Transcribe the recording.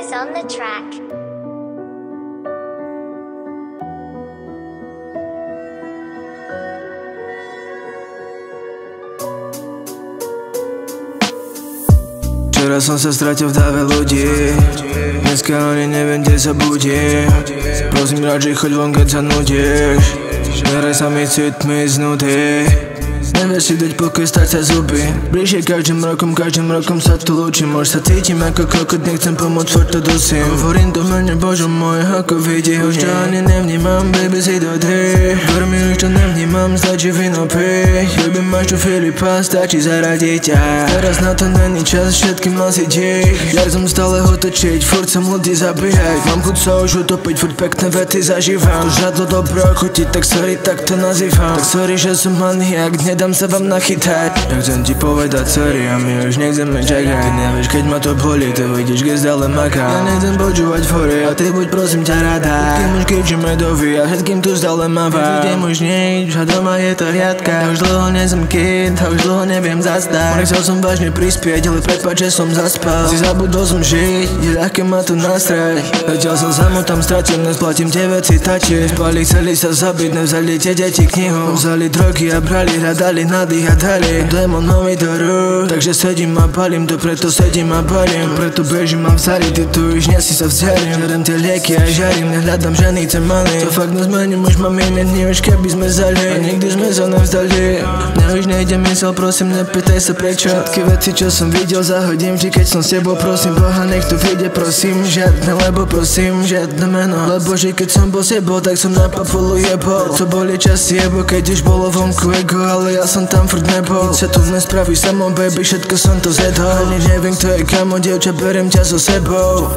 Carlos on the track. Včera som sa stratil v dáve ľudí, dneska ani neviem, kde sa budím. Prosím radšej choď von, keď sa nudíš, neraj sa mi citmi znutý. Nevieš si dať pokoj, stať sa zuby. Bližšie každým rokom sa tu ľúčim. Možno sa cítim ako kokot, nechcem pomôcť, furt to dusím. Hovorím to mene Božom môj, ako vidí. Už to ani nevnímam, baby si to ty. Ver mi, už to nevnímam, stačí víno piť. Baby máš tu Filipa, stačí zaradiť ťa. Teraz na to není čas, všetkým asi dík. Ja som stále otočiť, furt som ľudí zabíjať. Mám chuť sa už utopiť, furt pekné vety zažívam. Žiadlo dobro chutí, tak sorry, tak to nazývam. Tak sorry, že som maniak, nedám sa vám nachytať. Ja chcem ti povedať sorry a my už nechceme čakať. Ty nevieš, keď ma to bolí, ty vidíš, kde stále makám. Ja nechcem počúvať fory a ty buď prosím ťa rada. Všetkým už kričím medovi a všetkým tu stále mávam. Idem už nič a doma je to riadka. Ja už dlho nezem kid, a už dlho neviem zastať. Chcel som vážne prispieť, ale prepáč, že som zaspal. Si zabudol som žiť, je ľahké ma tu nastrať. Zatiaľ som samotam stratil, nesplatím tie veci tači. Spali, chceli sa zabiť, nevzali tie deti knihu. Vzali drogy a brali, hľadali nádych a dali démonovi do rúk. Takže sedím a palím, to preto sedím a palím. Preto bežím a vzali, ty tu už nie si sa vzdialím. Hľadám tie lieky a žarím, nehľadám ženy te malý. To fakt nezmením, už mám iné dni, už keby sme zali. A nikdy sme sa nevzdali. Mne už nejde mysel, prosím, nepýtaj sa prečo. Všetky veci, čo som videl, zahodím ti, keď som s tebou. Prosím Boha, nech to vyjde, prosím. Žiadne lebo, prosím, žiadne meno. Lebo že keď som bol s tebou, tak som na papulu jebol. To boli časy jebo, keď už bolo vonku ego, ale ja som tam furt nebol. Nič sa tu nespraví samo, baby, všetko som to zjedol. Ani neviem, kto je kamo, dievča, beriem ťa so sebou.